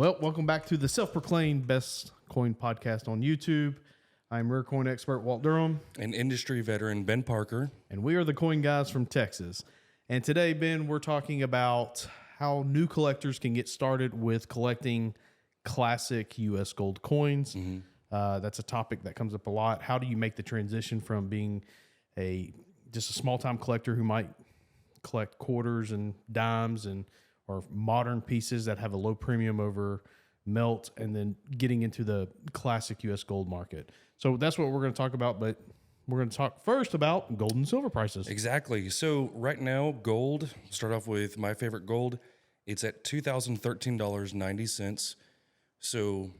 Well, welcome back to the self-proclaimed best coin podcast on YouTube. I'm rare coin expert Walt Durham. And industry veteran Ben Parker. And we are the coin guys from Texas. And today, Ben, we're talking about how new collectors can get started with collecting classic U.S. gold coins. That's a topic that comes up a lot. How do you make the transition from being just a small-time collector who might collect quarters and dimes or modern pieces that have a low premium over melt, and then getting into the classic U.S. gold market? So that's what we're going to talk about, but we're going to talk first about gold and silver prices. Exactly. So right now, gold, start off with my favorite gold. It's at $2,013.90. So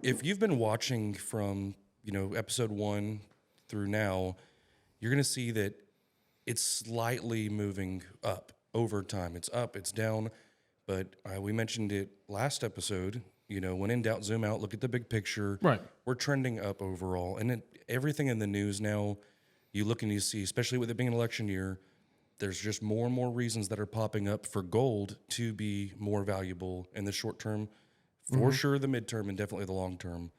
if you've been watching from, episode 1 through now, you're going to see that it's slightly moving up over time. It's up, it's down, but we mentioned it last episode. When in doubt, zoom out, look at the big picture. Right. We're trending up overall. And everything in the news now, you look and you see, especially with it being an election year, there's just more and more reasons that are popping up for gold to be more valuable in the short term, for sure the midterm, and definitely the long term.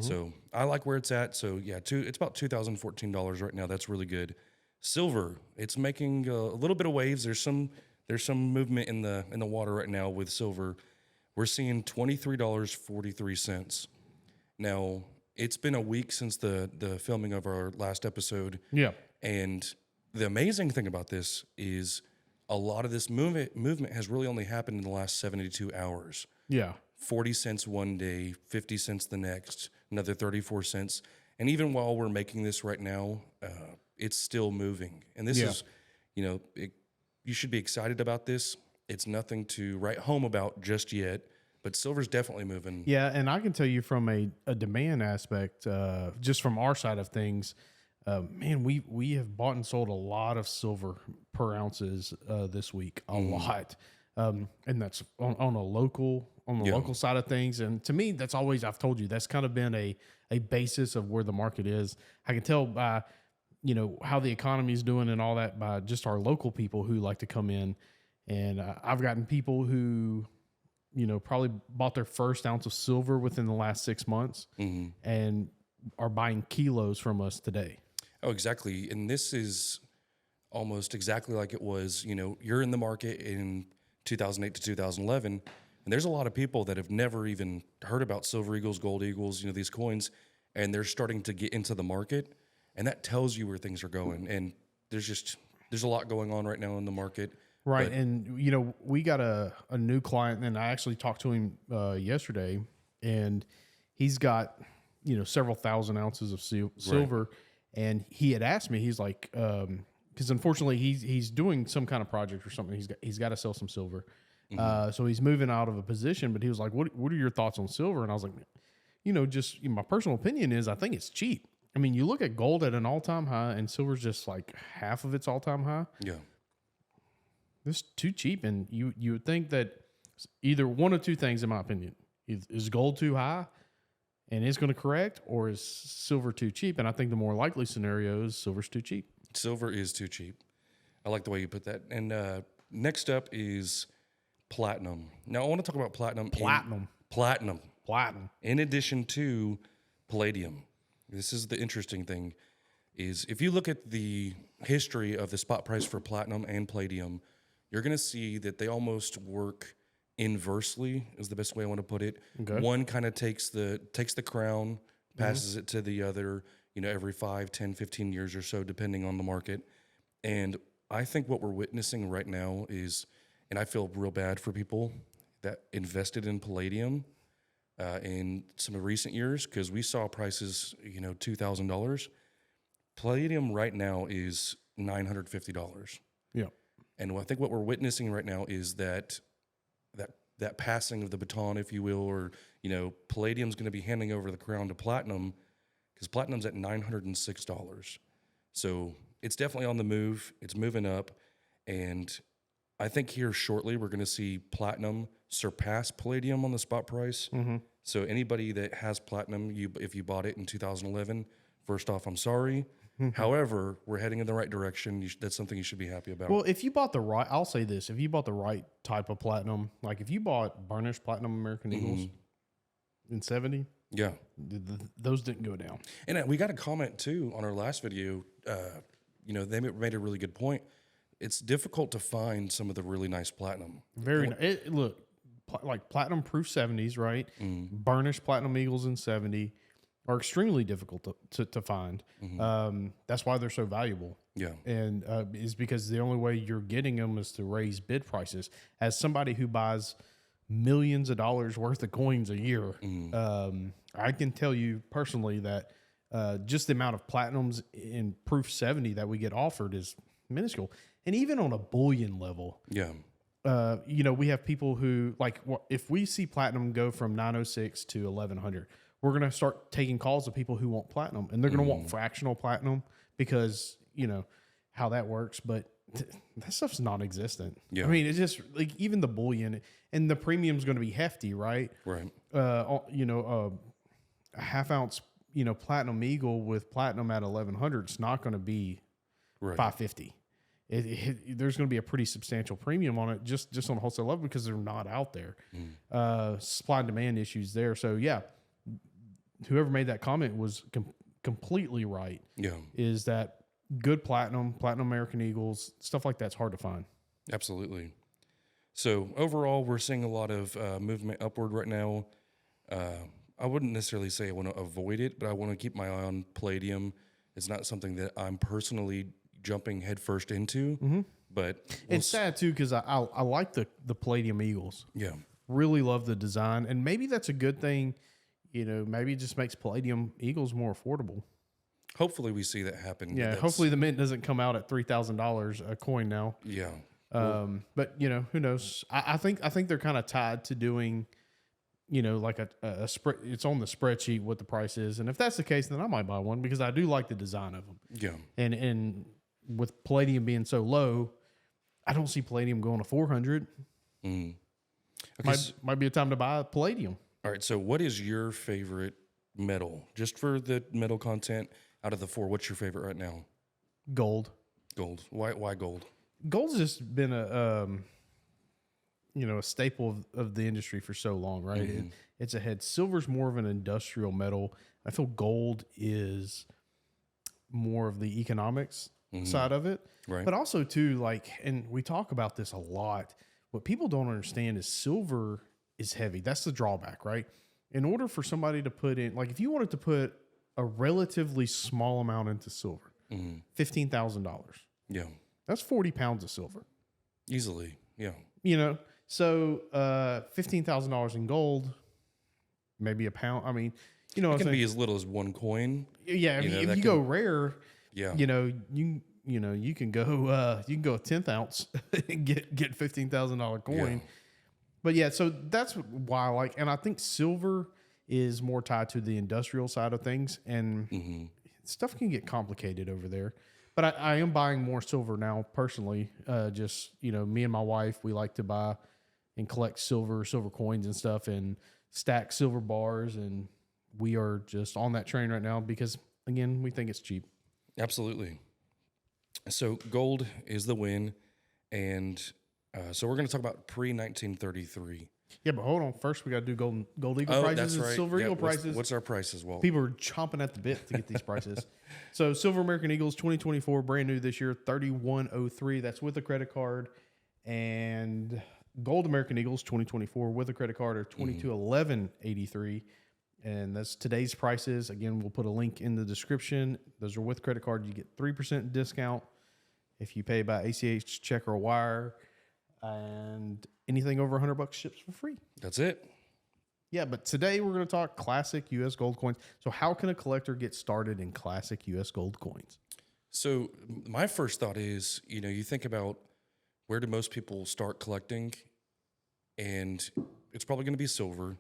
So I like where it's at. So yeah, it's about $2,014 right now. That's really good. Silver, it's making a little bit of waves. There's some movement in the water right now with silver. We're seeing $23.43. Now, it's been a week since the filming of our last episode. Yeah. And the amazing thing about this is a lot of this movement has really only happened in the last 72 hours. Yeah. 40 cents one day, 50 cents the next, another 34 cents. And even while we're making this right now, it's still moving. And this is, you should be excited about this. It's nothing to write home about just yet, but silver's definitely moving. Yeah, and I can tell you from a demand aspect, just from our side of things, man, we have bought and sold a lot of silver per ounces this week, a lot, and that's on a local local side of things. And to me, that's always, I've told you, that's kind of been a basis of where the market is. I can tell by how the economy is doing and all that by just our local people who like to come in. And I've gotten people who, probably bought their first ounce of silver within the last 6 months and are buying kilos from us today. Oh, exactly. And this is almost exactly like it was, you're in the market in 2008 to 2011, and there's a lot of people that have never even heard about silver eagles, gold eagles, these coins, and they're starting to get into the market, and that tells you where things are going. And there's a lot going on right now in the market. Right. And, we got a new client, and I actually talked to him yesterday, and he's got, several thousand ounces of silver. Right. And he had asked me, he's like, because unfortunately he's doing some kind of project or something. He's got to sell some silver. So he's moving out of a position, but he was like, what are your thoughts on silver? And I was like, just my personal opinion is I think it's cheap. I mean, you look at gold at an all-time high, and silver's just like half of its all-time high. Yeah. It's too cheap, and you would think that either one of two things, in my opinion. Is gold too high and it's going to correct, or is silver too cheap? And I think the more likely scenario is silver's too cheap. Silver is too cheap. I like the way you put that. And next up is platinum. Now, I want to talk about platinum. Platinum. In addition to palladium. This is the interesting thing, is if you look at the history of the spot price for platinum and palladium, you're going to see that they almost work inversely, is the best way I want to put it. Okay. One kind of takes the crown, passes it to the other, every 5, 10, 15 years or so, depending on the market. And I think what we're witnessing right now is, and I feel real bad for people that invested in palladium in some recent years, because we saw prices, $2,000. Palladium right now is $950. Yeah. And I think what we're witnessing right now is that passing of the baton, if you will, or, palladium's going to be handing over the crown to platinum, because platinum's at $906. So it's definitely on the move. It's moving up. And I think here shortly we're going to see platinum surpass palladium on the spot price. So anybody that has platinum, if you bought it in 2011, first off, I'm sorry. However, we're heading in the right direction. That's something you should be happy about. Well, if you bought the right, I'll say this, if you bought the right type of platinum, like if you bought burnished platinum American Eagles, in 70. Yeah. Those didn't go down. And we got a comment too on our last video. They made a really good point. It's difficult to find some of the really nice platinum. Look, like platinum proof 70s, right? Burnished platinum eagles in 70 are extremely difficult to find. That's why they're so valuable. Yeah. And is because the only way you're getting them is to raise bid prices. As somebody who buys millions of dollars worth of coins a year, I can tell you personally that just the amount of platinums in proof 70 that we get offered is minuscule. And even on a bullion level, we have people who if we see platinum go from 906 to 1100, we're going to start taking calls of people who want platinum, and they're going to want fractional platinum because how that works. But that stuff's non-existent. Yeah. I mean, it's just like even the bullion and the premium's going to be hefty, right? Right. A half ounce, platinum eagle with platinum at 1100, it's not going to be $550. There's going to be a pretty substantial premium on it just on the wholesale level because they're not out there. Supply and demand issues there. So yeah, whoever made that comment was completely right. Yeah. Is that good platinum American Eagles, stuff like that's hard to find. Absolutely. So overall, we're seeing a lot of movement upward right now. I wouldn't necessarily say I want to avoid it, but I want to keep my eye on palladium. It's not something that I'm personally jumping headfirst into, but it's sad too because I like the palladium eagles. Yeah, really love the design, and maybe that's a good thing. Maybe it just makes palladium eagles more affordable. Hopefully, we see that happen. Yeah, hopefully the mint doesn't come out at $3,000 a coin now. Yeah, but who knows? I think they're kind of tied to doing, like a spread. It's on the spreadsheet what the price is, and if that's the case, then I might buy one because I do like the design of them. Yeah, and with palladium being so low, I don't see palladium going to 400. Okay, might be a time to buy palladium. All right. So, what is your favorite metal? Just for the metal content out of the four, what's your favorite right now? Gold. Gold. Why gold? Gold's just been a staple of the industry for so long, right? It's ahead. Silver's more of an industrial metal. I feel gold is more of the economics side of it. Right. But also too, and we talk about this a lot, what people don't understand is silver is heavy. That's the drawback, right? In order for somebody to put in, if you wanted to put a relatively small amount into silver, $15,000. Yeah. That's 40 pounds of silver. Easily. Yeah. So $15,000 in gold, maybe a pound. I mean, it can be as little as one coin. Yeah, if you go rare, yeah, you can go a 10th ounce and get $15,000 coin. Yeah. But yeah, so that's why I like, and I think silver is more tied to the industrial side of things, and stuff can get complicated over there. But I am buying more silver now personally. Me and my wife, we like to buy and collect silver coins and stuff, and stack silver bars, and we are just on that train right now because, again, we think it's cheap. Absolutely. So gold is the win, and so we're going to talk about pre-1933. Yeah, but hold on. First, we got to do gold eagle prices and silver eagle prices. What's our prices, Walt? People are chomping at the bit to get these prices. So silver American Eagles 2024, brand new this year, 3103. That's with a credit card. And gold American Eagles 2024 with a credit card are 2211.83. And that's today's prices. Again, we'll put a link in the description. Those are with credit card. You get 3% discount if you pay by ACH, check, or wire. And anything over $100 ships for free. That's it. Yeah, but today we're going to talk classic U.S. gold coins. So how can a collector get started in classic U.S. gold coins? So my first thought is, you think about where do most people start collecting, and it's probably going to be silver.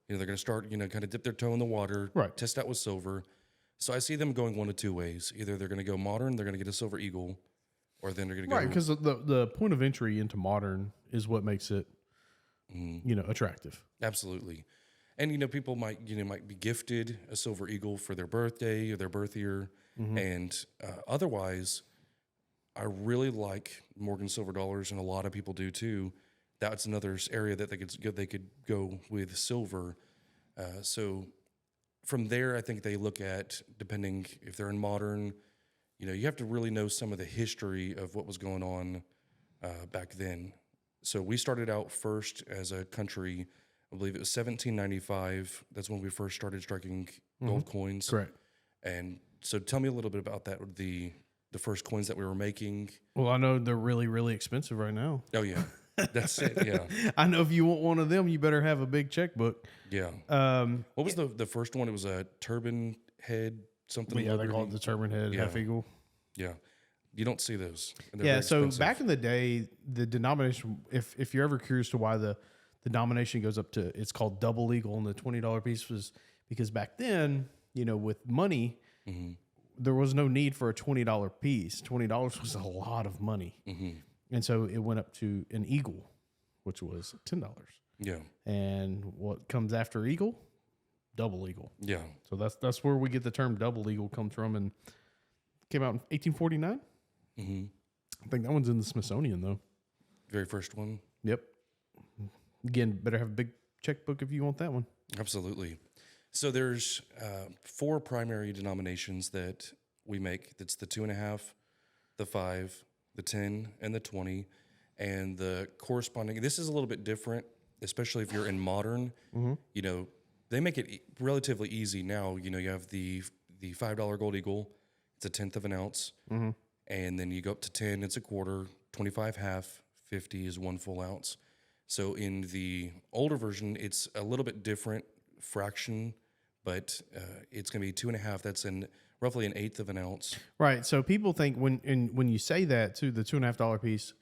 They're going to start, kind of dip their toe in the water, right? Test out with silver. So I see them going one of two ways. Either they're going to go modern, they're going to get a silver eagle, or then they're going to go right, because the point of entry into modern is what makes it, attractive. Absolutely, and people might be gifted a silver eagle for their birthday or their birth year, and otherwise, I really like Morgan silver dollars, and a lot of people do too. That's another area that they could go with silver. So from there, I think they look at, depending if they're in modern, you have to really know some of the history of what was going on back then. So we started out first as a country, I believe it was 1795. That's when we first started striking gold coins. Correct. And so tell me a little bit about that, the first coins that we were making. Well, I know they're really, really expensive right now. Oh, yeah. That's it, yeah. I know if you want one of them, you better have a big checkbook. Yeah. What was the first one? It was a turban head, something. Yeah, they call it the turban head, half eagle. Yeah. You don't see those. Yeah, so back in the day, the denomination, if you're ever curious to why the denomination goes up to, it's called double eagle, and the $20 piece was because back then, with money, there was no need for a $20 piece. $20 was a lot of money. And so it went up to an eagle, which was $10. Yeah. And what comes after eagle? Double eagle. Yeah. So that's where we get the term double eagle comes from, and came out in 1849. I think that one's in the Smithsonian, though. Very first one. Yep. Again, better have a big checkbook if you want that one. Absolutely. So there's 4 primary denominations that we make. That's the 2.5, the 5, the 10, and the 20. And the corresponding, this is a little bit different, especially if you're in modern. They make it relatively easy now. You have the $5 gold eagle. It's 1/10 of an ounce. And then you go up to 10, it's a quarter, 25 half, 50 is 1 full ounce. So in the older version, it's a little bit different fraction, but it's going to be 2.5. That's roughly 1/8 of an ounce. Right. So people think when you say that too, the $2.5 piece,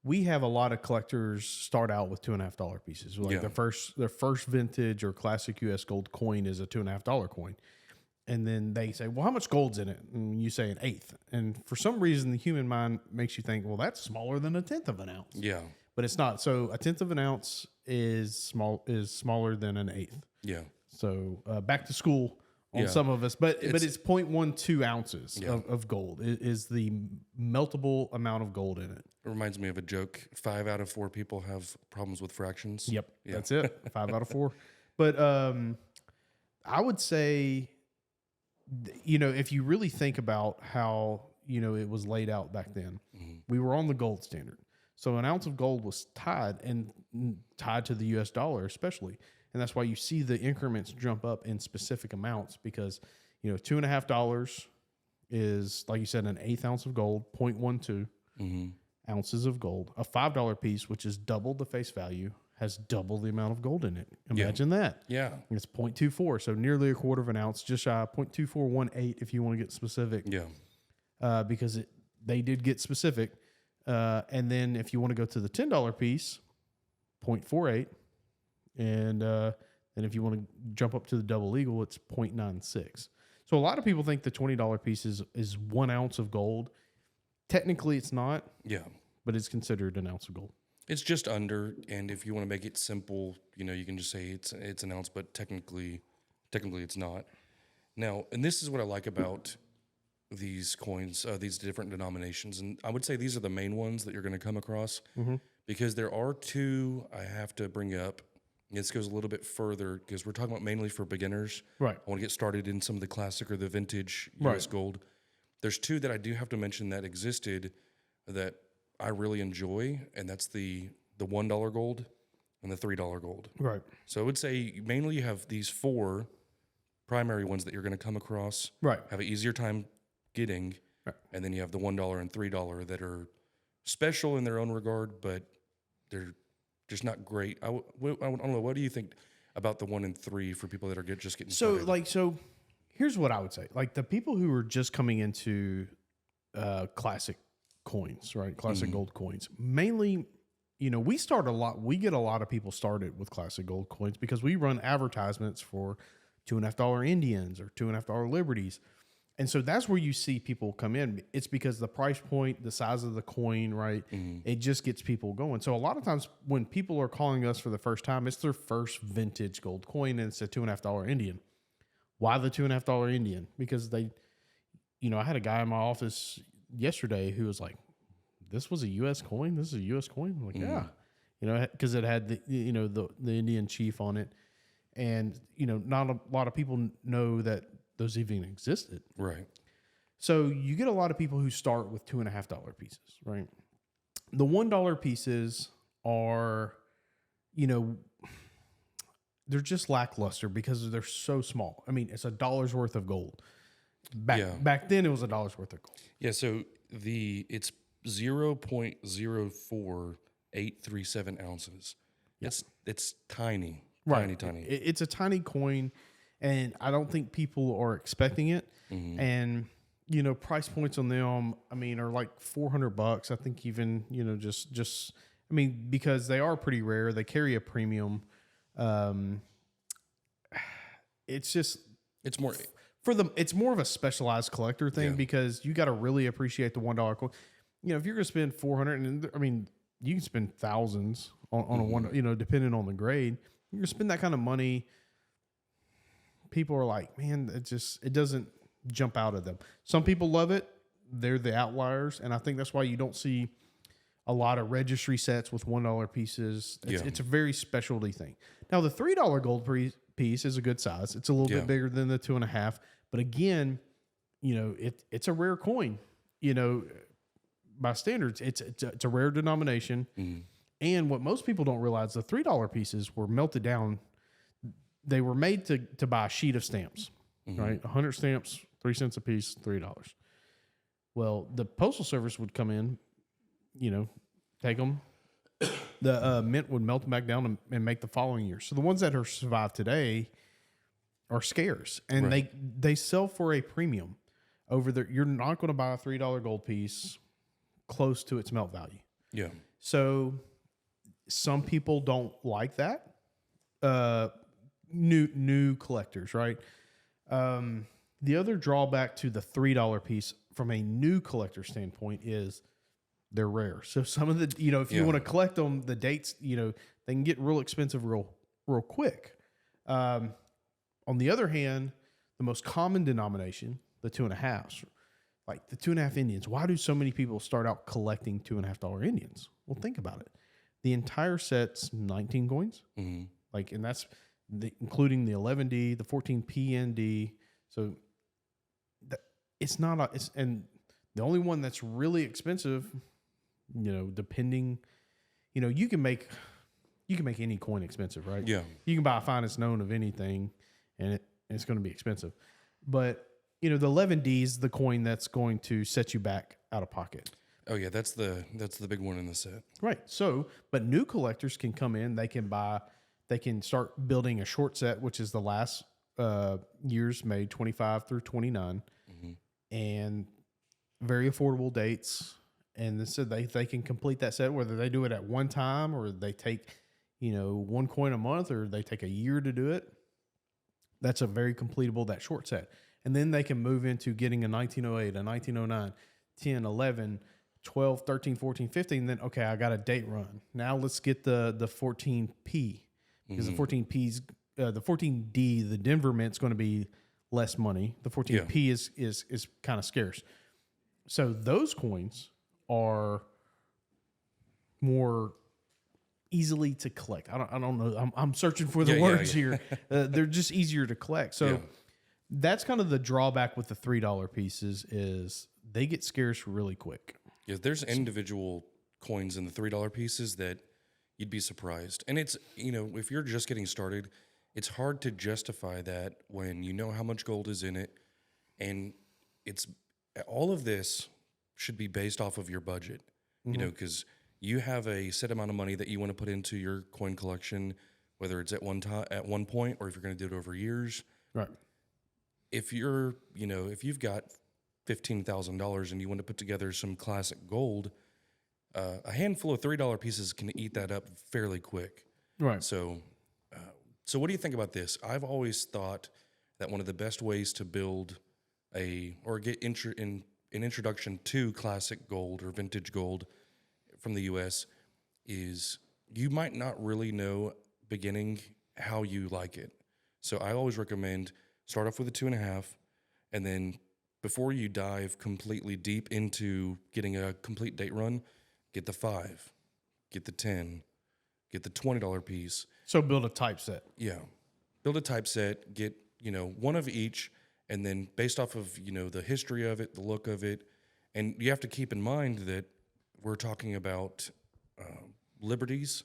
we have a lot of collectors start out with $2.5 pieces. Like their first vintage or classic U.S. gold coin is a $2.5 coin. And then they say, well, how much gold's in it? And you say 1/8. And for some reason, the human mind makes you think, well, that's smaller than 1/10 of an ounce. Yeah. But it's not. So 1/10 of an ounce is smaller than 1/8. Yeah. So back to school on some of us, but it's 0.12 ounces of gold is the meltable amount of gold in it. It reminds me of a joke. 5 out of 4 people have problems with fractions. Yep. Yeah. That's it. 5 out of 4. But I would say, if you really think about how, it was laid out back then, we were on the gold standard. So an ounce of gold was tied to the US dollar, especially. And that's why you see the increments jump up in specific amounts because, $2.5 is, like you said, 1/8 ounce of gold, 0.12 ounces of gold. A $5 piece, which is double the face value, has double the amount of gold in it. Imagine that. Yeah. It's 0.24, so nearly a quarter of an ounce, just shy of 0.2418 if you want to get specific. Yeah. Because they did get specific. And then if you want to go to the $10 piece, 0.48. And then if you want to jump up to the double eagle, it's 0.96. So a lot of people think the $20 piece is 1 ounce of gold. Technically, it's not. Yeah. But it's considered an ounce of gold. It's just under, and if you want to make it simple, you can just say it's an ounce, but technically it's not. Now, and this is what I like about these coins, these different denominations, and I would say these are the main ones that you're going to come across, because there are 2 I have to bring up. This goes a little bit further because we're talking about mainly for beginners. Right. I want to get started in some of the classic or the vintage US gold. There's 2 that I do have to mention that existed that I really enjoy, and that's the $1 gold and the $3 gold. Right. So I would say mainly you have these 4 primary ones that you're going to come across. Right. Have an easier time getting, and then you have the $1 and $3 that are special in their own regard, but they're just not great. I don't know. What do you think about the 1 and 3 for people that are just getting started? So here's what I would say. Like the people who are just coming into classic coins, right? Classic gold coins. Mainly, we start a lot. We get a lot of people started with classic gold coins because we run advertisements for $2.5 Indians or $2.5 Liberties. And so that's where you see people come in. It's because the price point, the size of the coin, right? It just gets people going. So a lot of times when people are calling us for the first time, it's their first vintage gold coin and it's a $2.5 Indian. Why the $2.5 Indian? Because they, I had a guy in my office yesterday who was like, this was a U.S. coin? This is a U.S. coin? I'm like, yeah. Because it had the Indian chief on it. And, not a lot of people know that those even existed. Right. So you get a lot of people who start with $2.50 pieces, right? The $1 pieces are, they're just lackluster because they're so small. I mean, it's $1 worth of gold. Back then, it was $1 worth of gold. Yeah. So it's 0.04837 ounces. It's tiny. Right. Tiny. It's a tiny coin, and I don't think people are expecting it. Mm-hmm. And price points on them, I mean, are like $400. I think even just I mean, because they are pretty rare, they carry a premium. It's more of a specialized collector thing because you got to really appreciate the $1 coin. If you're going to spend 400, and I mean, you can spend thousands on a one, depending on the grade. You're going to spend that kind of money. People are like, man, it doesn't jump out at them. Some people love it. They're the outliers. And I think that's why you don't see a lot of registry sets with $1 pieces. It's a very specialty thing. Now, the $3 gold piece is a good size. It's a little bit bigger than the 2.5. But again, it's a rare coin. By standards, it's a rare denomination. Mm-hmm. And what most people don't realize, the $3 pieces were melted down. They were made to buy a sheet of stamps, right? 100 stamps, 3 cents a piece, $3. Well, the Postal Service would come in, take them. The mint would melt them back down and make the following year. So the ones that are survived today are scarce, and they sell for a premium over there. You're not going to buy a $3 gold piece close to its melt value. Yeah. So some people don't like that. New collectors, right? The other drawback to the $3 piece from a new collector standpoint is they're rare. So some of the, if you want to collect them, the dates, they can get real expensive real quick. On the other hand, the most common denomination, the 2.5s, like the 2.5 Indians. Why do so many people start out collecting $2.50 Indians? Well, think about it. The entire set's 19 coins. Mm-hmm. And that's including the 11D, the 14 PND. So it's not and the only one that's really expensive, depending, you can make any coin expensive, right? Yeah. You can buy a finest known of anything and it's going to be expensive. But, the 11D is the coin that's going to set you back out of pocket. Oh yeah, that's the big one in the set. Right. So, but new collectors can come in, they can start building a short set, which is the last years made, 25 through 29, and very affordable dates. And so they can complete that set, whether they do it at one time or they take, one coin a month, or they take a year to do it. That's a very completable, that short set. And then they can move into getting a 1908, a 1909, 10, 11, 12, 13, 14, 15. Then, okay, I got a date run. Now let's get the 14P. Because the 14P's, the 14D, the Denver Mint's going to be less money. The 14P is kind of scarce. So those coins are more easily to collect. I don't know. I'm searching for the words here. They're just easier to collect. So that's kind of the drawback with the $3 pieces is they get scarce really quick. Yeah, there's individual coins in the $3 pieces that you'd be surprised. And it's, if you're just getting started, it's hard to justify that when you know how much gold is in it. And it's all of this should be based off of your budget, because you have a set amount of money that you want to put into your coin collection, whether it's at one point, or if you're going to do it over years. Right. If you're, if you've got $15,000 and you want to put together some classic gold, a handful of $3 pieces can eat that up fairly quick. Right. So what do you think about this? I've always thought that one of the best ways to build get an introduction to classic gold or vintage gold from the U.S. is you might not really know beginning how you like it. So I always recommend start off with a 2.5, and then before you dive completely deep into getting a complete date run, get the 5, get the 10, get the $20 piece. So build a type set. Yeah. build a typeset, get, one of each, and then based off of, the history of it, the look of it, and you have to keep in mind that we're talking about liberties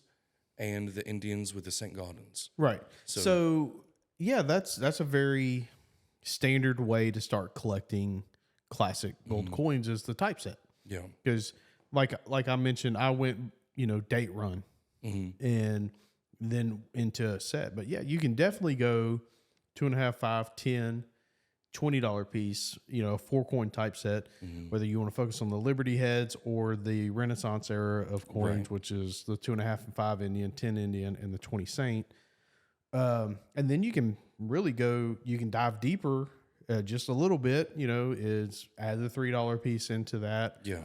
and the Indians with the St. Gaudens. Right. So yeah, that's a very standard way to start collecting classic gold coins is the typeset. Yeah. Because like I mentioned, I went, date run and then into a set. But yeah, you can definitely go 2.5, 5, 10, $20 piece, a 4-coin typeset, whether you want to focus on the Liberty heads or the Renaissance era of coins, which is the 2.5 and 5 Indian, 10 Indian, and the 20 Saint. And then you can really you can dive deeper just a little bit, is add the $3 piece into that. Yeah.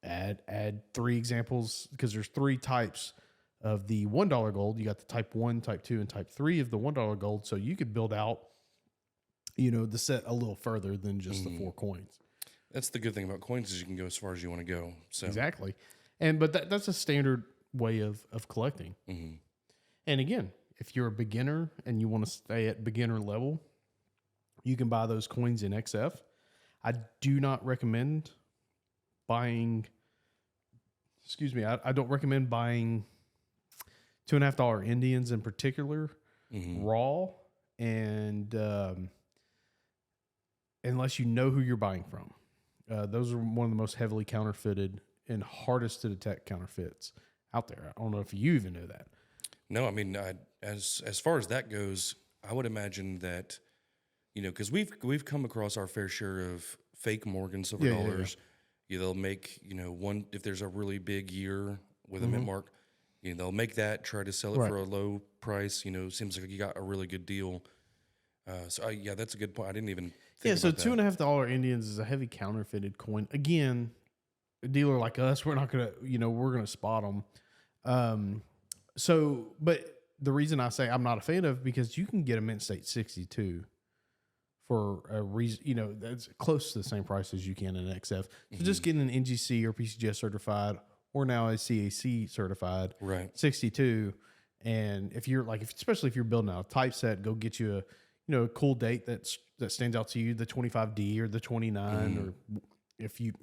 Add 3 examples because there's 3 types of the $1 gold. You got the type 1, type 2, and type 3 of the $1 gold. So you could build out, the set a little further than just the 4 coins. That's the good thing about coins is you can go as far as you want to go. So exactly. But that's a standard way of collecting. And again, if you're a beginner and you want to stay at beginner level, you can buy those coins in XF. I do not recommend buying, I don't recommend buying $2.5 Indians in particular, raw, and unless you know who you're buying from. Those are one of the most heavily counterfeited and hardest to detect counterfeits out there. I don't know if you even know that. No, I mean, as far as that goes, I would imagine that, because we've come across our fair share of fake Morgan silver dollars. Yeah, they'll make, one, if there's a really big year with a mint mark, they'll make that, try to sell it for a low price. Seems like you got a really good deal. So that's a good point. I didn't even think about that. $2.5 Indians is a heavy counterfeited coin. Again, a dealer like us, we're not going to, we're going to spot them. But the reason I say I'm not a fan of because you can get a mint state 62 for a reason, that's close to the same price as you can in XF. So just getting an NGC or PCGS certified or now a CAC certified 62. And if you're especially if you're building out a typeset, go get you a cool date that stands out to you, the 25D or the 29, or if you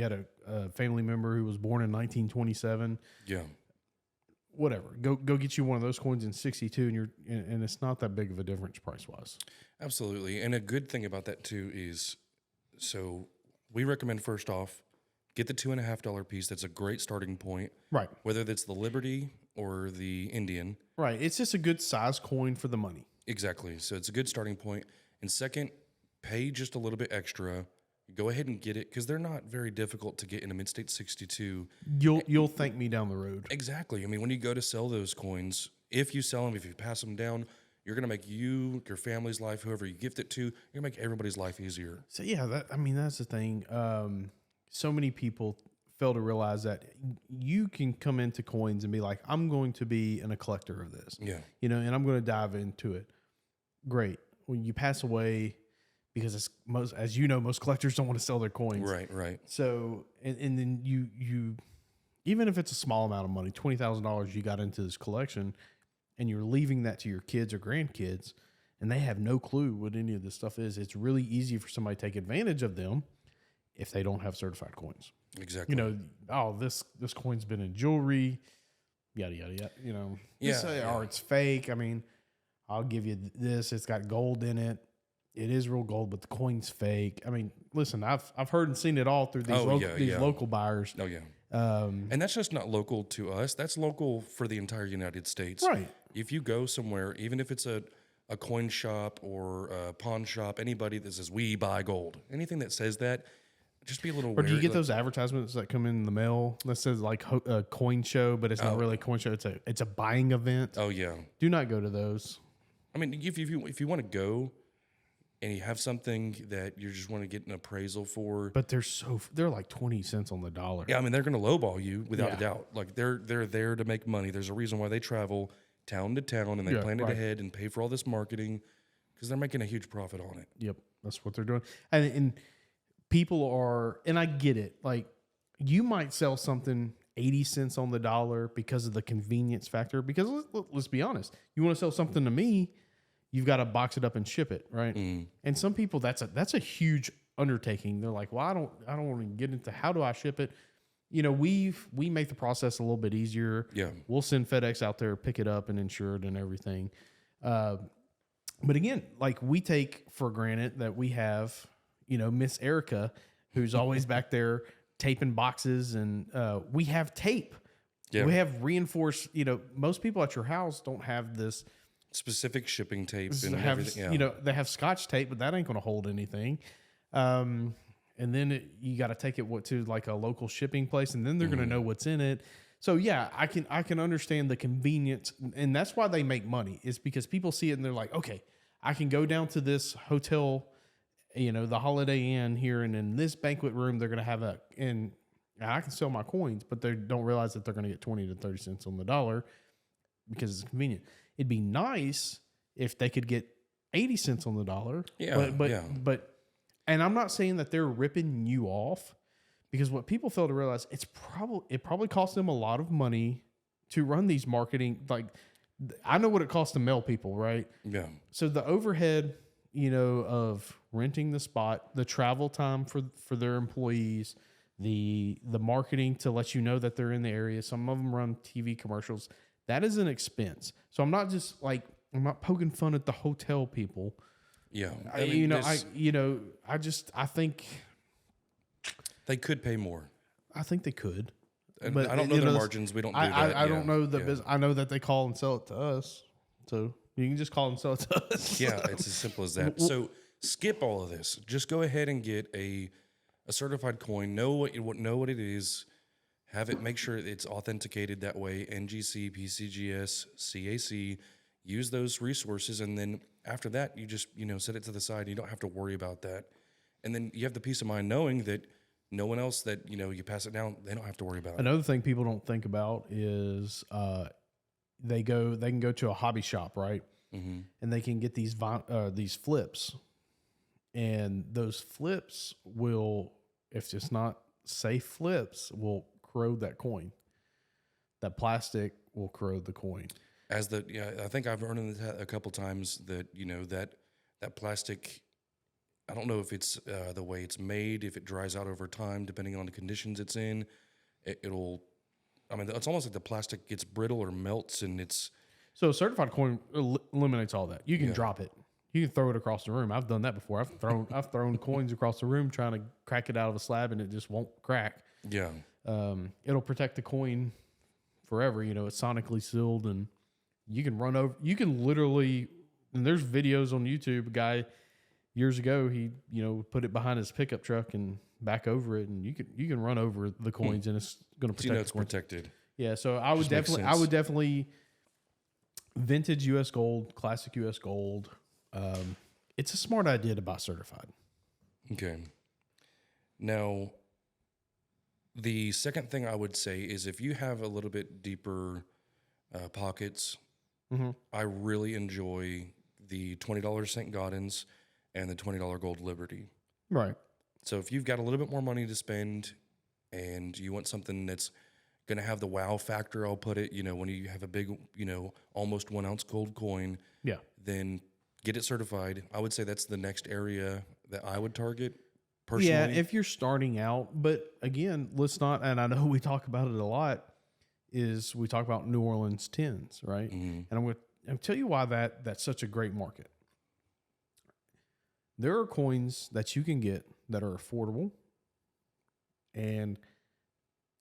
had a family member who was born in 1927. Yeah. Whatever. Go get you one of those coins in 62 and it's not that big of a difference price wise. Absolutely. And a good thing about that too is, so we recommend first off, get the $2.5 piece. That's a great starting point. Right. Whether that's the Liberty or the Indian. Right. It's just a good size coin for the money. Exactly. So it's a good starting point. And second, pay just a little bit extra. Go ahead and get it because they're not very difficult to get in a mint state 62. You'll thank me down the road. Exactly. I mean, when you go to sell those coins, if you sell them, if you pass them down, you're going to make your family's life, whoever you gift it to, you're going to make everybody's life easier. So yeah, that's the thing. So many people fail to realize that you can come into coins and be like, I'm going to be a collector of this. Yeah. And I'm going to dive into it. Great. When you pass away, because it's most collectors don't want to sell their coins. Right. So, and then you, even if it's a small amount of money, $20,000 you got into this collection and you're leaving that to your kids or grandkids and they have no clue what any of this stuff is, it's really easy for somebody to take advantage of them if they don't have certified coins. Exactly. This coin's been in jewelry, yada, yada, yada, or it's fake. I mean, I'll give you this. It's got gold in it. It is real gold, but the coin's fake. I mean, listen, I've heard and seen it all through these local buyers. Oh, yeah. And that's just not local to us. That's local for the entire United States. Right. If you go somewhere, even if it's a coin shop or a pawn shop, anybody that says, we buy gold, anything that says that, just be a little wary. Or do you get those advertisements that come in the mail that says like a coin show, but it's not really a coin show. It's a buying event. Oh, yeah. Do not go to those. I mean, if you want to go, and you have something that you just want to get an appraisal for. But they're like 20 cents on the dollar. Yeah, I mean, they're going to lowball you without a doubt. Like they're there to make money. There's a reason why they travel town to town and they plan it ahead and pay for all this marketing because they're making a huge profit on it. Yep, that's what they're doing. And people are, and I get it. Like you might sell something 80 cents on the dollar because of the convenience factor. Because let's be honest, you want to sell something to me, you've got to box it up and ship it, right? Mm. And some people, that's a huge undertaking. They're like, well, I don't want to get into how do I ship it. You know, we make the process a little bit easier. Yeah. We'll send FedEx out there, pick it up and insure it and everything. But again, like we take for granted that we have, you know, Miss Erica, who's always back there taping boxes, and we have tape. Yeah. We have reinforced, you know, most people at your house don't have this Specific shipping tape and have, everything. Yeah. you know, they have Scotch tape, but that ain't going to hold anything. And then you got to take it to like a local shipping place, and then they're going to know what's in it. So yeah, I can understand the convenience, and that's why they make money. Is because people see it and they're like, okay, I can go down to this hotel, you know, the Holiday Inn here, and in this banquet room they're going to have and I can sell my coins, but they don't realize that they're going to get 20 to 30 cents on the dollar because it's convenient. It'd be nice if they could get 80 cents on the dollar. Yeah, but and I'm not saying that they're ripping you off, because what people fail to realize, it probably costs them a lot of money to run these marketing. Like, I know what it costs to mail people, right? Yeah. So the overhead, you know, of renting the spot, the travel time for their employees, the marketing to let you know that they're in the area. Some of them run TV commercials. That is an expense. So I'm not poking fun at the hotel people. Yeah. I think they could pay more. I think they could. And But I don't know their margins. We don't do that. I don't know the business. I know that they call and sell it to us. So you can just call and sell it to us. Yeah, it's as simple as that. So skip all of this. Just go ahead and get a certified coin. Know what it is. Have it. Make sure it's authenticated that way. NGC, PCGS, CAC. Use those resources, and then after that, you just set it to the side. You don't have to worry about that, and then you have the peace of mind knowing that no one else that you pass it down, they don't have to worry about it. Another thing people don't think about is they can go to a hobby shop, right? Mm-hmm. And they can get these flips, and those flips will, if it's not safe flips, will corrode that coin. That plastic will corrode the coin. I think I've learned that a couple times that that plastic. I don't know if it's the way it's made, if it dries out over time, depending on the conditions it's in. It'll. I mean, it's almost like the plastic gets brittle or melts, and it's. So a certified coin eliminates all that. You can drop it. You can throw it across the room. I've done that before. I've thrown coins across the room trying to crack it out of a slab, and it just won't crack. Yeah. It'll protect the coin forever. It's sonically sealed, and you can run over. You can literally. And there's videos on YouTube. A guy years ago, he put it behind his pickup truck and back over it, and you can run over the coins, and it's going to protect. It's protected. Yeah. So I would definitely vintage U.S. gold, classic U.S. gold. It's a smart idea to buy certified. Okay. Now, the second thing I would say is if you have a little bit deeper pockets, I really enjoy the $20 St. Gaudens and the $20 Gold Liberty. Right. So if you've got a little bit more money to spend and you want something that's going to have the wow factor, I'll put it, when you have a big, almost 1 ounce gold coin, then get it certified. I would say that's the next area that I would target personally. Yeah, if you're starting out. But again, let's not, and I know we talk about it a lot, is we talk about New Orleans tins, right? Mm-hmm. And I'm going to tell you why that's such a great market. There are coins that you can get that are affordable, and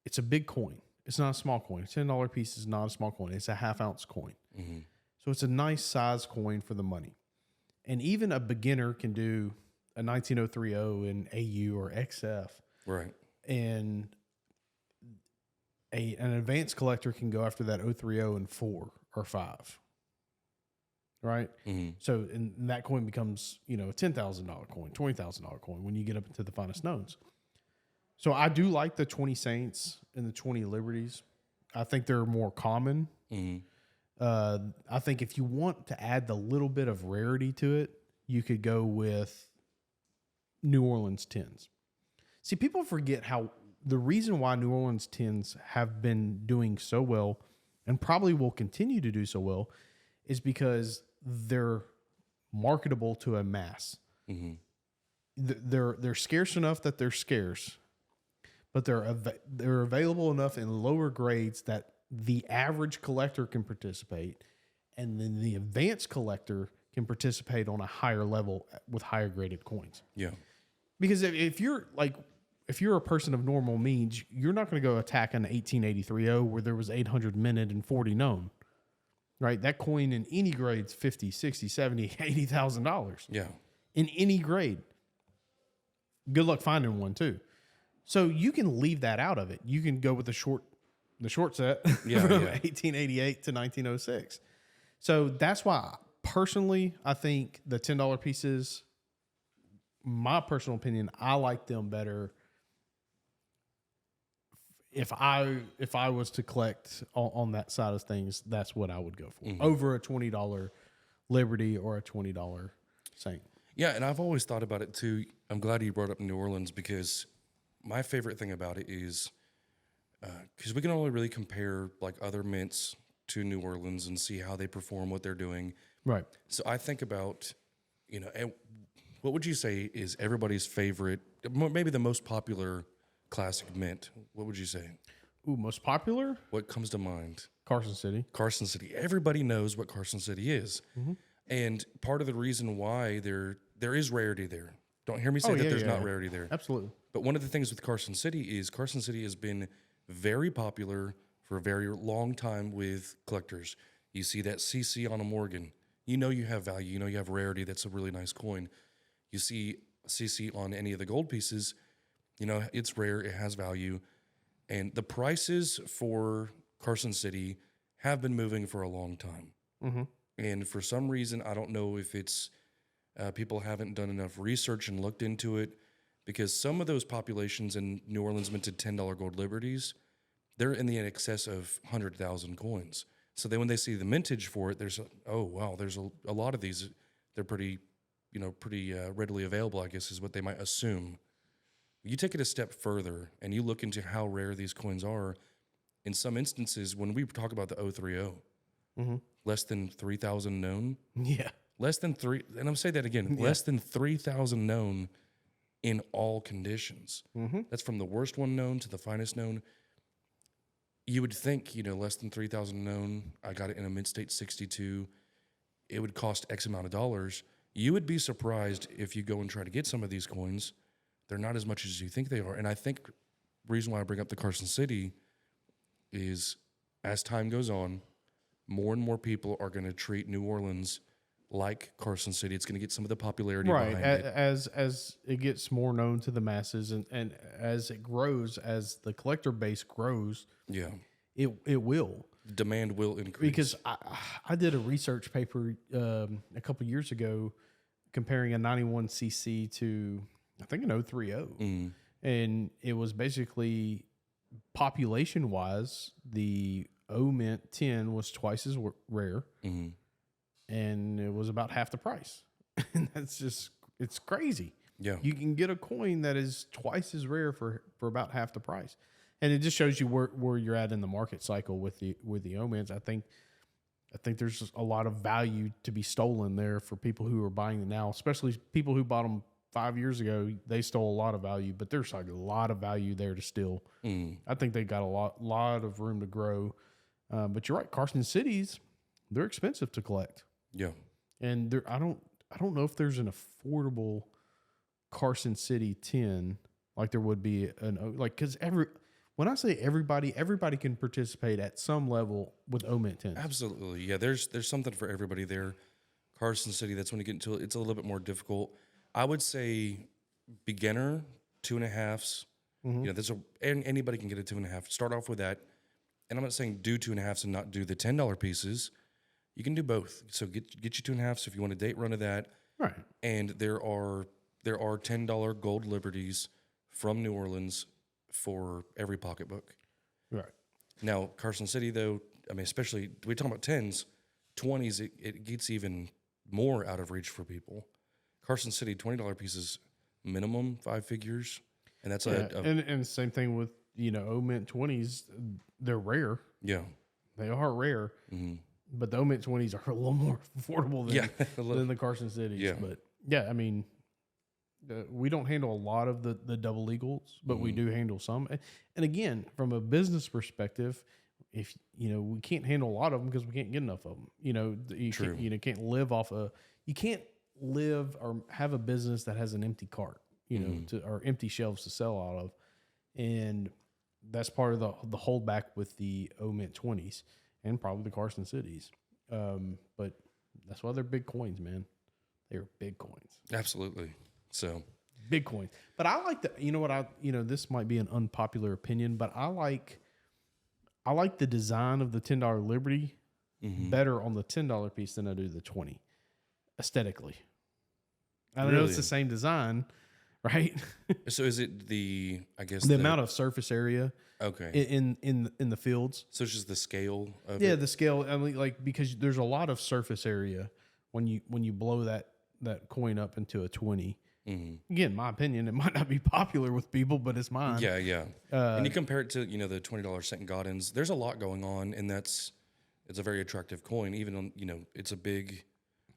it's a big coin. It's not a small coin. A $10 piece is not a small coin. It's a half-ounce coin. Mm-hmm. So it's a nice size coin for the money. And even a beginner can do a 19030 in AU or XF. Right. And an advanced collector can go after that 030 in 4 or 5. Right? Mm-hmm. So and that coin becomes, a $10,000 coin, $20,000 coin when you get up into the finest knowns. So I do like the 20 Saints and the 20 Liberties. I think they're more common. Mm-hmm. I think if you want to add the little bit of rarity to it, you could go with New Orleans tins. See, people forget how the reason why New Orleans tins have been doing so well and probably will continue to do so well is because they're marketable to a mass. Mm-hmm. They're scarce enough that they're scarce, but they're available enough in lower grades that the average collector can participate, and then the advanced collector can participate on a higher level with higher graded coins. Yeah. Because if you're a person of normal means, you're not going to go attack an 1883 where there was 800 minted and 40 known. Right? That coin in any grade's $50, $60, $70, $80,000. Yeah. In any grade. Good luck finding one too. So you can leave that out of it. You can go with the short set from 1888 to 1906. So that's why personally I think the $10 pieces, my personal opinion, I like them better. If I was to collect on that side of things, that's what I would go for over a $20 Liberty or a $20 Saint. Yeah, and I've always thought about it too. I'm glad you brought up New Orleans because my favorite thing about it is because we can only really compare like other mints to New Orleans and see how they perform, what they're doing. Right. So I think about, what would you say is everybody's favorite, maybe the most popular classic mint? What would you say? Ooh, most popular? What comes to mind? Carson City. Carson City. Everybody knows what Carson City is. Mm-hmm. And part of the reason why there is rarity there. Don't hear me say that there's not rarity there. Absolutely. But one of the things with Carson City is Carson City has been very popular for a very long time with collectors. You see that CC on a Morgan. You know you have value. You know you have rarity. That's a really nice coin. You see CC on any of the gold pieces. You know, it's rare, it has value. And the prices for Carson City have been moving for a long time. Mm-hmm. And for some reason, I don't know if it's people haven't done enough research and looked into it, because some of those populations in New Orleans minted $10 gold liberties, they're in the excess of 100,000 coins. So then when they see the mintage for it, there's a lot of these. They're pretty readily available, I guess is what they might assume. You take it a step further and you look into how rare these coins are. In some instances, when we talk about the 030, less than 3,000 known. Yeah. Less than three, and I'm saying that again, less than 3,000 known in all conditions. Mm-hmm. That's from the worst one known to the finest known. You would think, less than 3,000 known, I got it in a mid-state 62, it would cost X amount of dollars. You would be surprised if you go and try to get some of these coins. They're not as much as you think they are. And I think the reason why I bring up the Carson City is as time goes on, more and more people are going to treat New Orleans like Carson City. It's going to get some of the popularity behind it. As it gets more known to the masses and as it grows, as the collector base grows, it will. The demand will increase. Because I did a research paper a couple years ago comparing a 91cc to, I think, an 030. And it was basically population-wise, the O-Mint 10 was twice as rare. Mm-hmm. And it was about half the price. And it's crazy. Yeah. You can get a coin that is twice as rare for about half the price. And it just shows you where you're at in the market cycle with the O-Mins. I think there's a lot of value to be stolen there for people who are buying them now, especially people who bought them 5 years ago. They stole a lot of value, but there's like a lot of value there to steal. I think they got a lot of room to grow. But you're right, Carson Cities, they're expensive to collect. Yeah. And I don't know if there's an affordable Carson City 10 like there would be because when I say everybody can participate at some level with O-Mint 10s. Absolutely. Yeah, there's something for everybody there. Carson City, that's when you get into it. It's a little bit more difficult. I would say beginner, 2.5s. Mm-hmm. And anybody can get a 2.5. Start off with that. And I'm not saying do 2.5s and not do the $10 pieces. You can do both. So get your 2.5s if you want a date run of that. Right. And there are $10 gold liberties from New Orleans for every pocketbook. Right. Now, Carson City, though, I mean, especially, we're talking about 10s, 20s, it gets even more out of reach for people. Carson City, $20 pieces, minimum 5 figures. And that's and same thing with, O-Mint 20s, they're rare. Yeah. They are rare. Mm-hmm. but the Mint 20s are a little more affordable than the Carson Cities. Yeah. But yeah, I mean, we don't handle a lot of the double legals, but we do handle some. And again, from a business perspective, if we can't handle a lot of them because we can't get enough of them. You can't live off you can't live or have a business that has an empty cart, or empty shelves to sell out of, and that's part of the holdback with the Mint 20s and probably the Carson Cities. But that's why they're big coins, man. They're big coins. Absolutely. So big coins. But I like this might be an unpopular opinion, but I like the design of the $10 Liberty better on the $10 piece than I do the 20 aesthetically. I know it's the same design, right? So is it the amount of surface area in the fields? So it's just the scale of the scale. I mean, because there's a lot of surface area when you blow that coin up into a 20. Again, my opinion, it might not be popular with people, but it's mine. Yeah. And you compare it to the $20 St. Gaudens. There's a lot going on, and it's a very attractive coin. Even on it's a big,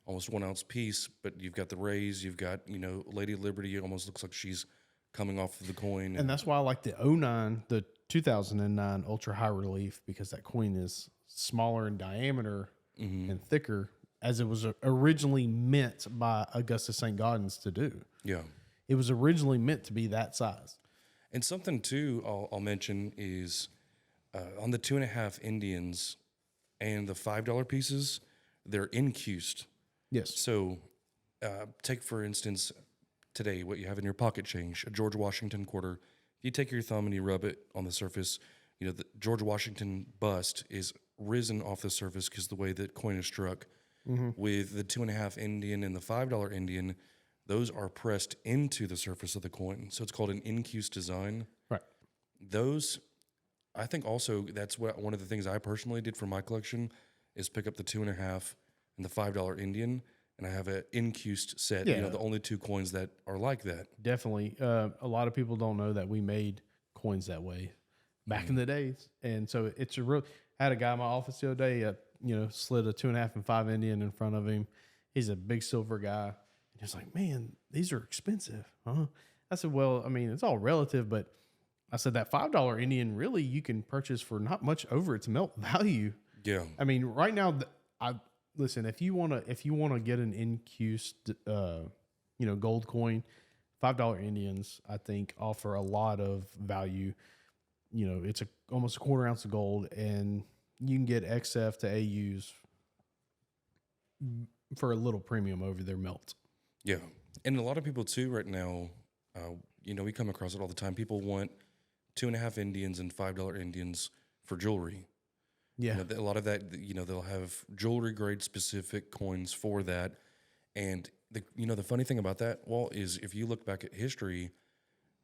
almost 1 ounce piece, but you've got the rays, you've got Lady Liberty. It almost looks like she's coming off of the coin, and that's why I like the 2009 ultra high relief, because that coin is smaller in diameter and thicker, as it was originally meant by Augustus St. Gaudens to do. Yeah. It was originally meant to be that size. And something, too, I'll mention is on the 2.5 Indians and the $5 pieces, they're incused. Yes. So take, for instance, today, what you have in your pocket change, a George Washington quarter. If you take your thumb and you rub it on the surface, the George Washington bust is risen off the surface because the way that coin is struck. With the 2.5 Indian and the $5 Indian, those are pressed into the surface of the coin. So it's called an incused design. Right. Those, I think also that's one of the things I personally did for my collection is pick up the 2.5 and the $5 Indian, and I have an incused set. Yeah. The only two coins that are like that. Definitely. A lot of people don't know that we made coins that way back in the days. And so it's I had a guy in my office the other day, slid a 2.5 and 5 Indian in front of him. He's a big silver guy. And he's like, man, these are expensive. Huh? I said, well, I mean, it's all relative, but I said that $5 Indian, really, you can purchase for not much over its melt value. Yeah. I mean, right now, listen, if you want to get an incused, gold coin, $5 Indians, I think, offer a lot of value. It's almost a quarter ounce of gold, and you can get XF to AUs for a little premium over their melt. Yeah. And a lot of people too right now, we come across it all the time. People want 2.5 Indians and $5 Indians for jewelry. Yeah. A lot of that, they'll have jewelry grade specific coins for that. And the funny thing about that, Walt, is if you look back at history,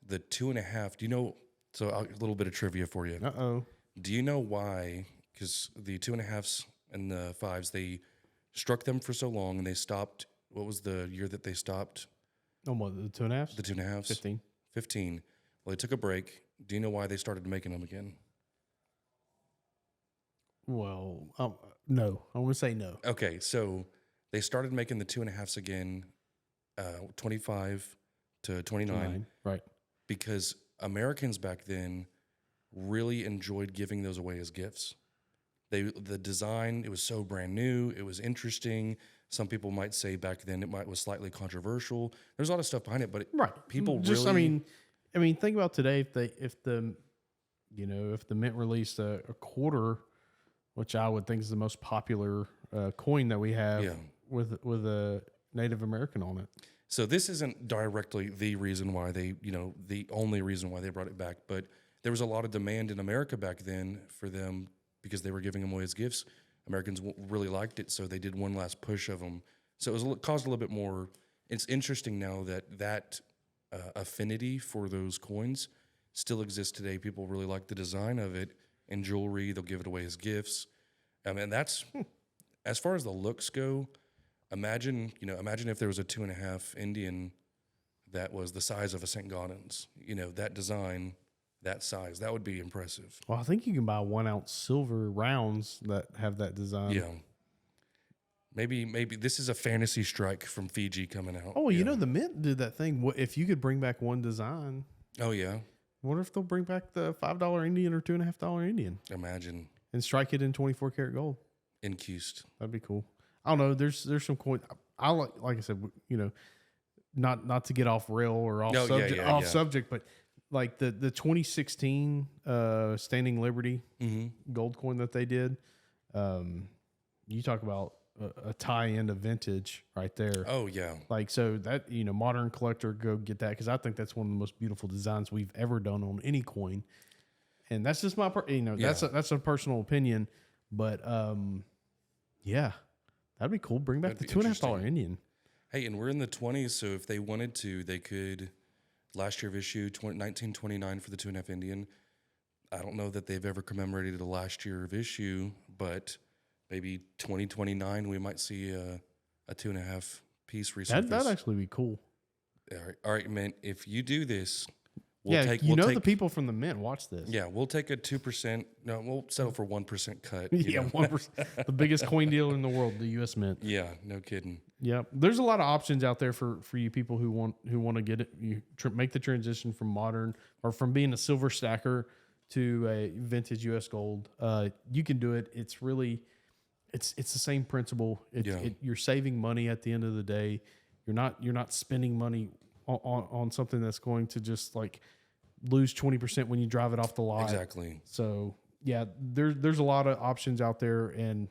the 2.5, so a little bit of trivia for you. Uh-oh. Do you know why? Because the 2.5s and the 5s, they struck them for so long, and they stopped. What was the year that they stopped? Oh, what, the 2.5s? The 2.5s? 15. Well, they took a break. Do you know why they started making them again? Well, no. I want to say no. Okay, so they started making the 2.5s again, 25 to 29. Right. Because Americans back then really enjoyed giving those away as gifts. The design, it was so brand new, it was interesting. Some people might say back then it was slightly controversial. There's a lot of stuff behind it, but people just, really. I mean, think about today. If the Mint released a quarter, which I would think is the most popular coin that we have, with a Native American on it. So this isn't directly the reason why they, the only reason why they brought it back, but there was a lot of demand in America back then for them because they were giving them away as gifts. Americans really liked it, so they did one last push of them. So it was caused a little bit more. It's interesting now that affinity for those coins still exists today. People really like the design of it in jewelry. They'll give it away as gifts. And that's as far as the looks go. Imagine if there was a 2.5 Indian that was the size of a St. Gaudens. That design, that size, that would be impressive. Well, I think you can buy 1 ounce silver rounds that have that design. Yeah. Maybe this is a fantasy strike from Fiji coming out. Oh, you know, the Mint did that thing. What if you could bring back one design? Oh yeah. What if they'll bring back the $5 Indian or $2.50 Indian? Imagine. And strike it in 24 karat gold. Encased. That'd be cool. I don't know. There's some coins. I like I said, you know, not to get off rail or off subject, but like the 2016 Standing Liberty gold coin that they did. You talk about a tie-in to vintage right there. Oh yeah. Like, so that, you know, modern collector, go get that, because I think that's one of the most beautiful designs we've ever done on any coin. And that's just my, that's a personal opinion, but yeah, that'd be cool. Bring back the $2.50 Indian. Hey, and we're in the 20s, so if they wanted to, they could. Last year of issue 1929 for the 2.5 Indian. I don't know that they've ever commemorated the last year of issue, but maybe 2029 we might see a 2.5 piece resurface. That'd actually be cool. All right, man. If you do this, we'll take the people from the Mint watch this. Yeah, we'll take a 2%. No, we'll settle for 1% cut. Yeah, 1%. The biggest coin dealer in the world, the U.S. Mint. Yeah, no kidding. Yeah, there's a lot of options out there for you people who want to get it. You make the transition from modern or from being a silver stacker to a vintage U.S. gold. You can do it. It's really, it's the same principle. You're saving money at the end of the day. You're not spending money on something that's going to just like lose 20% when you drive it off the lot. Exactly. So yeah, there's a lot of options out there, and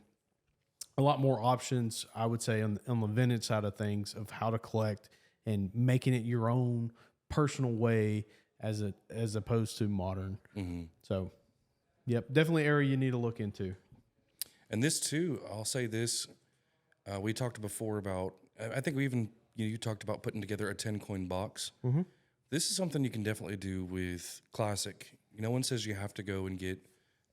a lot more options, I would say, on the vintage side of things, of how to collect and making it your own personal way as opposed to modern. Mm-hmm. So, yep, definitely an area you need to look into. And this too, I'll say this: we talked before about. I think we even you talked about putting together a 10 coin box. Mm-hmm. This is something you can definitely do with classic. No one says you have to go and get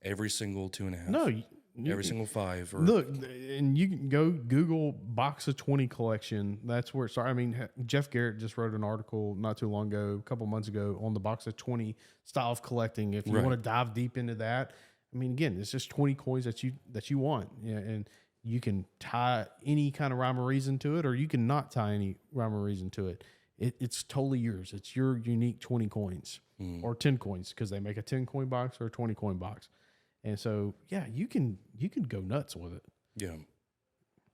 every single 2.5. No. Every single 5. Or look, and you can go Google box of 20 collection. That's where it started. I mean, Jeff Garrett just wrote an article not too long ago, a couple months ago, on the box of 20 style of collecting. If you want to dive deep into that, I mean, again, it's just 20 coins that you want, and you can tie any kind of rhyme or reason to it, or you can not tie any rhyme or reason to it. It's totally yours. It's your unique 20 coins or 10 coins, because they make a 10 coin box or a 20 coin box. And so, yeah, you can go nuts with it. Yeah,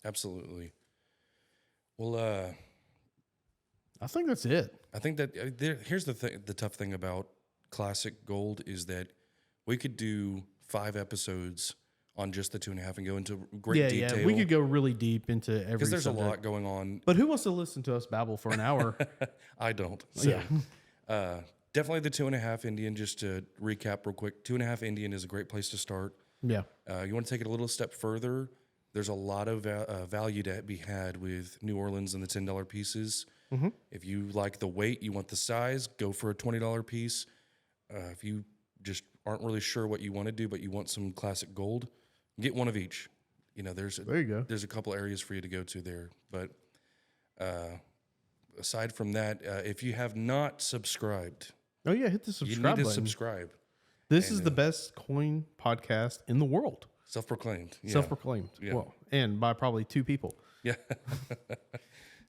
absolutely. Well, I think that's it. I think that here's the tough thing about classic gold is that we could do 5 episodes on just the 2.5 and go into great detail. Yeah, we could go really deep into every because there's subject. A lot going on. But who wants to listen to us babble for an hour? I don't. So, definitely the 2.5 Indian, just to recap real quick. 2.5 Indian is a great place to start. Yeah. You want to take it a little step further. There's a lot of value to be had with New Orleans and the $10 pieces. Mm-hmm. If you like the weight, you want the size, go for a $20 piece. If you just aren't really sure what you want to do, but you want some classic gold, get one of each. You know, there you go. There's a couple areas for you to go to there. But aside from that, if you have not subscribed, hit the subscribe button. You need to subscribe. This is the best coin podcast in the world. Self-proclaimed. Yeah. Self-proclaimed. Yeah. Well, and by probably 2 people. Yeah.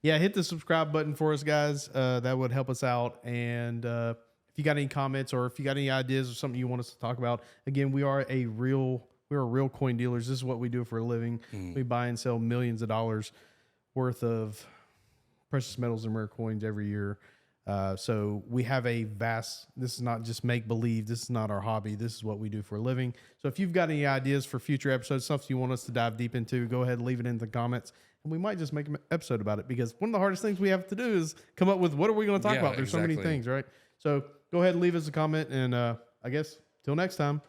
Yeah, hit the subscribe button for us, guys. That would help us out. And if you got any comments, or if you got any ideas or something you want us to talk about, again, we're real coin dealers. This is what we do for a living. We buy and sell millions of dollars worth of precious metals and rare coins every year. So we have this is not just make believe. This is not our hobby. This is what we do for a living. So if you've got any ideas for future episodes, stuff you want us to dive deep into, go ahead and leave it in the comments, and we might just make an episode about it, because one of the hardest things we have to do is come up with what are we going to talk about. There's so many things, right? So go ahead and leave us a comment, and I guess till next time.